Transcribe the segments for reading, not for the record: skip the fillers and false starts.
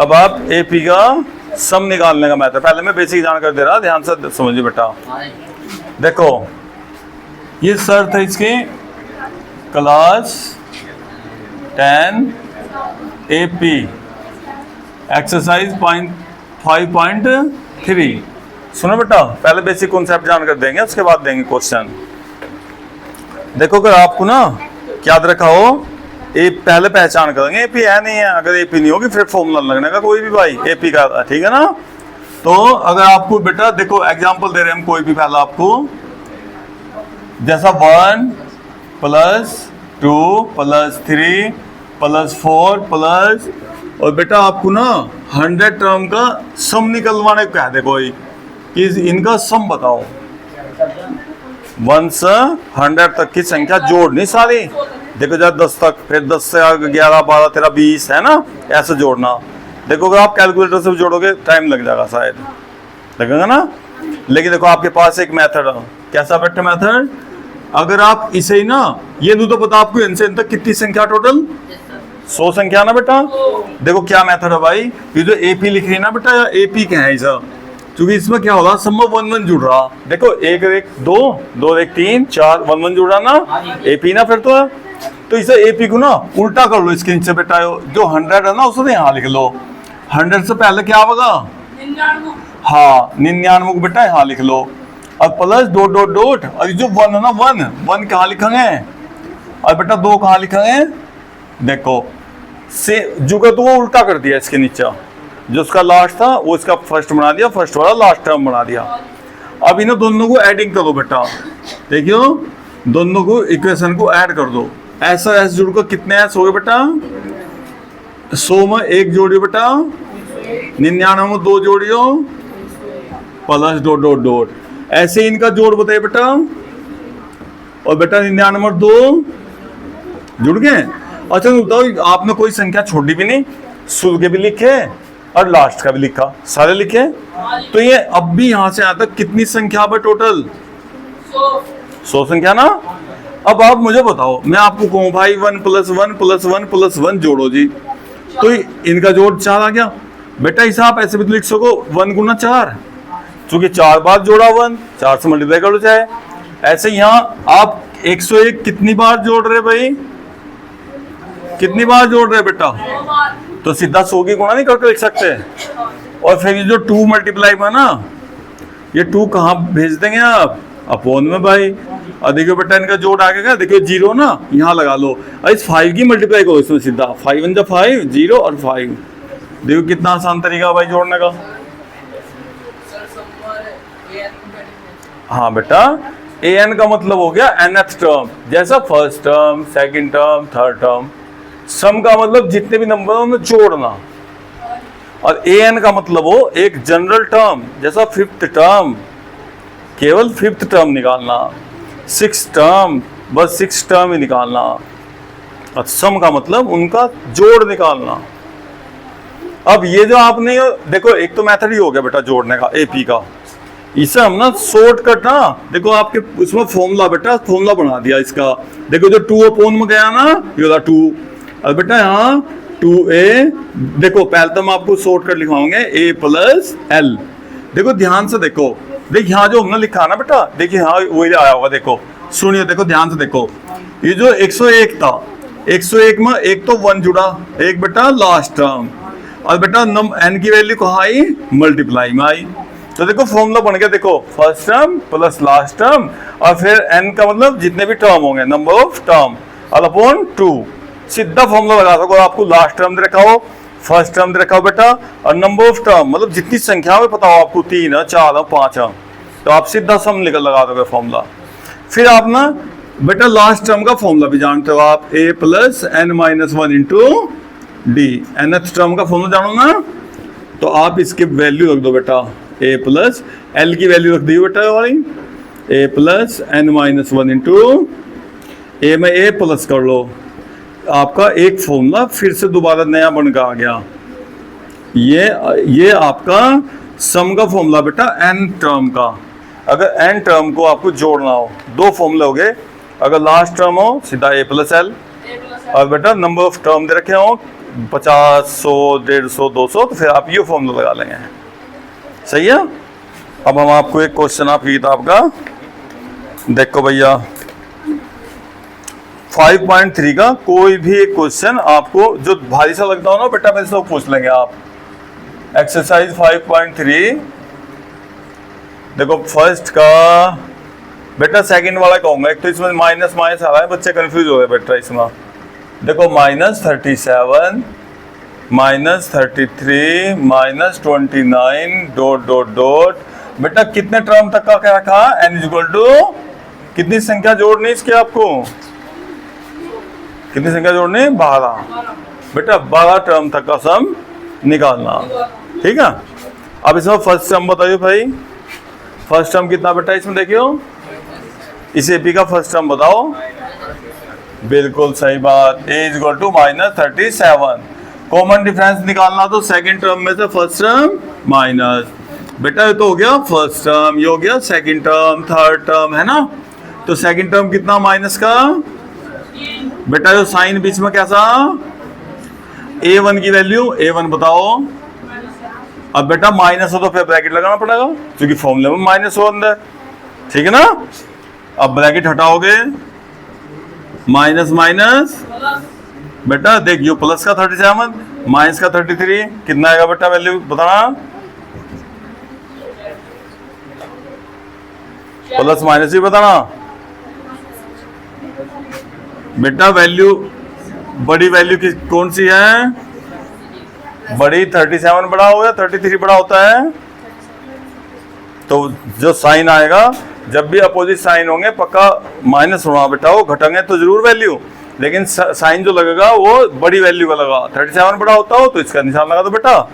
अब आप AP का सम निकालने का मैथड, पहले मैं बेसिक जानकारी दे रहा, ध्यान से समझिए बेटा। देखो ये शर्त है इसकी, क्लास 10 AP एक्सरसाइज 5.3। सुनो बेटा, पहले बेसिक कॉन्सेप्ट जानकर देंगे, उसके बाद देंगे क्वेश्चन। देखो अगर आपको ना याद रखा हो, पहले पहचान करेंगे AP है नहीं है, अगर AP नहीं होगी फिर फॉर्मूला लगने का कोई भी भाई AP का, ठीक है ना। तो अगर आपको बेटा देखो एग्जांपल दे रहे हैं हम, कोई भी पहला आपको, जैसा 1 + 2 + 3 + 4 प्लस, और बेटा आपको ना 100 टर्म का सम निकलवाने को कह दे कोई कि इनका सम बताओ, 1 से 100 तक की संख्या जोड़नी सारी। देखो जब 10 तक, फिर 10 से 11 12 13 20 है ना, ऐसे जोड़ना। देखो अगर आप कैलकुलेटर से जोड़ोगे टाइम लग जाएगा, शायद लगेगा ना। लेकिन देखो आपके पास एक मेथड है, कैसा बेटा मेथड, अगर आप इसे ही ना ये दो तो पता आपको इनसे इन तक कितनी संख्या टोटल 100 संख्या ना बेटा। देखो क्या मेथड है भाई, ये जो AP लिख रही है ना बेटा, AP क्या है इसे, क्योंकि इसमें क्या होगा, सब में 1 1 जुड़ रहा। देखो 1 1 2 2 1 3 4 1 1 जुड़ रहा ना, AP ना फिर तो इसे AP को ना उल्टा कर लो इसके नीचे बेटा, जो 100 है ना उसे यहाँ लिख लो, 100 से पहले क्या होगा, हाँ 99 को बेटा यहाँ लिख लो, और प्लस डॉट डॉट डॉट, और जो 1 है ना 1 कहाँ लिखेंगे, और बेटा 2 कहाँ लिखेंगे। देखो से जो का तो वो उल्टा कर दिया इसके नीचे, जो उसका लास्ट था वो इसका फर्स्ट बना दिया, फर्स्ट वाला लास्ट टर्म बना दिया। अब इन्हें दोनों को एडिंग करो बेटा, देखियो दोनों को इक्वेशन को ऐड कर दो, ऐसा ऐसे जुड़ कर कितने ऐसे हो गए बेटा, 100 में 1 जोड़ियो बेटा, 99 में 2 जोड़ियो, प्लस डॉट डॉट डॉट, ऐसे इनका जोड़ बताइए बेटा, और बेटा 99 में 2 जुड़ गए। अच्छा बताओ, आपने कोई संख्या छोड़ी भी नहीं, शुरू के भी लिखे और लास्ट का भी लिखा, सारे लिखे, तो ये अब भी यहां से यहां तक कितनी संख्या पर टोटल 100 संख्या ना। अब आप मुझे बताओ, मैं आपको कहूं भाई 1 + 1 + 1 + 1 जोड़ो जी, तो इनका जोड़ 4 आ गया बेटा। इसे आप ऐसे भी तो लिख सको 1 × 4, क्योंकि 4 बार जोड़ा 1, 4 से मल्टीप्लाई कर लो चाहे। ऐसे यहाँ आप 101 कितनी बार जोड़ रहे भाई, कितनी बार जोड़ रहे बेटा, तो सीधा 100 की गुणा नहीं करके लिख सकते। और फिर ये जो 2 मल्टीप्लाई में ना, ये 2 कहाँ भेज देंगे आप, अपॉन में भाई। और देखियो बेटा इनका जोड़ आ गया, देखियो 0 ना यहाँ लगा लो, और इस 5 की मल्टीप्लाई करो इसमें सीधा, 5 × 5 0 और 5। देखो कितना आसान तरीका भाई जोड़ने का। हाँ बेटा an का मतलब हो गया nth टर्म, जैसा first term, second term, third term. Sum का मतलब जितने भी नंबर हैं उन्हें जोड़ना, और an का मतलब हो एक जनरल टर्म, जैसा 5th टर्म, केवल 5th टर्म निकालना, 6th टर्म बस 6 टर्म ही निकालना, और सम का मतलब उनका जोड़ निकालना। अब ये जो आपने देखो, एक तो मेथड ही हो गया बेटा जोड़ने का AP का, इसे हम ना शॉर्टकट ना, देखो आपके उसमें फॉर्मूला बेटा, फॉर्मूला बना दिया इसका। देखो जो 2 अपॉन में गया ना, ये वाला 2, और बेटा यहाँ 2a, देखो पहले तो मैं आपको शॉर्टकट लिखवाऊंगे a + l। देखो ध्यान से देखो, देख यहाँ जो हमने लिखा ना बेटा, देखिए हाँ वही आया होगा, देखो सुनिए, देखो ध्यान से देखो, ये जो 101 था, 101 में एक तो 1 जुड़ा, एक बेटा लास्ट टर्म, और बेटा n की वैल्यू कहाँ आई, मल्टीप्लाई में आई। तो देखो फॉर्मूला बन गया, देखो first term plus last term, और फिर n का मतलब जितने भी टर्म होंगे, नंबर ऑफ टर्म, और अपॉन 2, सीधा फॉर्मूला लगा सको। आपको लास्ट टर्म दे रखा हो, फर्स्ट टर्म दे रखा हो बेटा, और नंबर ऑफ टर्म मतलब जितनी संख्या में पता हो आपको, 3 है 4 है 5 है, तो आप सीधा सम निकल लगा दोगे फॉर्मूला। फिर आप ना बेटा लास्ट टर्म का फॉर्मूला भी जानते हो आप, a + n - 1 × d, nth term का फॉर्मूला जानो ना, तो आप इसकी वैल्यू रख दो बेटा, a + l की वैल्यू रख दी बेटा वाली, a + n - 1 × a में a प्लस कर लो, आपका एक फॉर्मूला फिर से दोबारा नया बन के आ गया। ये आपका सम का फॉर्मूला बेटा n टर्म का। अगर n टर्म को आपको जोड़ना हो, 2 फॉर्मूले हो गए, अगर लास्ट टर्म हो सीधा a + l, और बेटा नंबर ऑफ टर्म दे रखे हो 50, 100, 150, 200, तो फिर आप ये फॉर्मूला लगा लेंगे। सही है। अब हम आपको एक क्वेश्चन आपकी किताब का देखो भैया, 5.3 का कोई भी एक क्वेश्चन आपको जो भारी सा लगता हो ना बेटा, मेरे से पूछ लेंगे आप। एक्सरसाइज 5.3 देखो, फर्स्ट का बेटा सेकंड वाला कहूंगा। एक तो इसमें माइनस माइनस आ रहा है, बच्चे कंफ्यूज हो गए बेटा इसमें। देखो -37 -33 -29 डॉट डॉट डॉट। बेटा कितने टर्म तक का क्या रखा? n इक्वल टू कितनी संख्या जोड़नी इसके आपको? कितनी संख्या जोड़नी? 12। बेटा 12 टर्म तक का सम निकालना। ठीक है। अब इसमें फर्स्ट टर्म बताइए भाई, फर्स्ट टर्म कितना बेटा इसमें देखियो, इस एपी का फर्स्ट टर्म बताओ। बिल्कुल सही बात, a equal to -37। Common difference निकालना तो सेकंड टर्म में से फर्स्ट टर्म माइनस। बेटा ये तो हो गया फर्स्ट टर्म, ये हो गया सेकंड टर्म, थर्ड टर्म है ना। तो सेकंड टर्म कितना माइनस का? बेटा जो साइन बीच में कैसा, a1 की वैल्यू a1 बताओ। अब बेटा माइनस हो तो फिर ब्रैकेट लगाना पड़ेगा, क्योंकि फॉर्मूले में माइनस हो अंदर। ठीक है ना। अब ब्रैकेट हटाओगे, माइनस माइनस, बेटा देखियो प्लस का 37 माइनस का 33 कितना आएगा बेटा? वैल्यू बताना, प्लस माइनस ही बताना। बेटा वैल्यू, बड़ी वैल्यू की कौन सी है? बड़ी 37 बड़ा हो या 33 बड़ा होता है? तो जो साइन आएगा, जब भी अपोजिट साइन होंगे पक्का माइनस होना बेटा, वो घटेंगे तो जरूर वैल्यू, लेकिन साइन जो लगेगा वो बड़ी वैल्यू का लगा। 37 बड़ा होता हो तो इसका निशान लगा दो बेटा,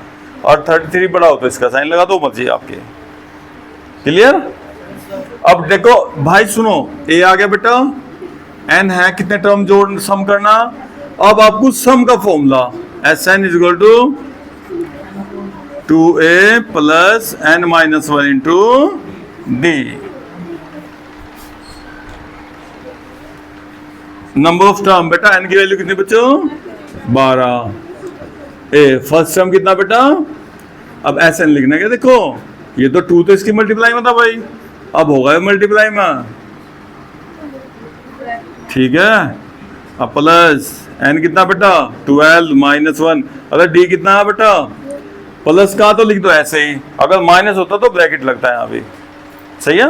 और 33 बड़ा हो तो इसका साइन लगा दो, मर्जी आपकी। क्लियर। अब देखो भाई सुनो, ए आ गया बेटा, एन है, कितने टर्म जोड़ सम करना। अब आपको सम का formula Sn is equal to 2a plus n minus 1 into d। Number of term बेटा, n की वैल्यू कितनी बच्चों? 12। ए फर्स्ट टर्म कितना बेटा? अब Sn लिखना क्या, देखो ये तो 2 तो इसकी मल्टीप्लाई में था भाई, अब होगा मल्टीप्लाई में। ठीक है। अब प्लस n कितना बेटा? 12 माइनस 1। अगर d कितना है बेटा? प्लस का तो लिख दो ऐसे ही, अगर माइनस होता तो ब्रैकेट लगता है यहाँ भी। सही है।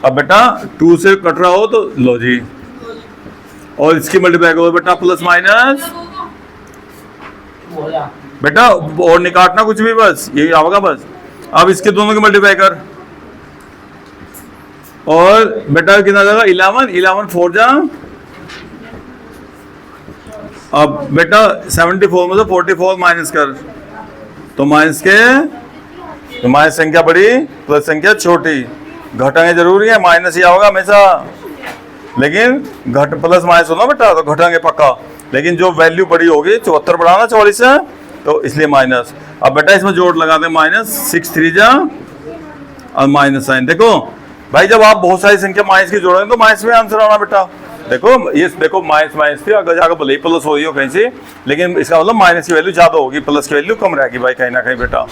अब बेटा 2 से कट रहा हो तो लो जी, और इसकी मल्टीप्लाई करो बेटा, प्लस माइनस बेटा, और निकाटना कुछ भी, बस यही आएगा बस। अब इसके दोनों की मल्टीप्लाई कर, और बेटा कितना जाएगा? 11 4 जा। अब बेटा 74 में से 44 माइनस कर, तो माइनस के, तो माइनस संख्या बड़ी प्लस संख्या छोटी, घटाएंगे जरूरी है, माइनस ही आओगा हमेशा, लेकिन घट प्लस माइनस होना बेटा तो घटाएंगे पक्का, लेकिन जो वैल्यू बड़ी होगी 74 बढ़ाना 44 से, तो इसलिए माइनस। अब बेटा इसमें जोड़ लगा दे, माइनस 6 3 जा, और माइनस साइन। देखो भाई जब आप बहुत सारी संख्या माइनस की जोड़ेंगे तो माइनस में आंसर आना बेटा। देखो ये देखो माइनस माइनस थी, अगर जाकर भले ही प्लस हो रही हो कहीं से, लेकिन इसका मतलब माइनस की वैल्यू ज्यादा होगी, प्लस की वैल्यू कम रहेगी भाई कहीं ना कहीं बेटा।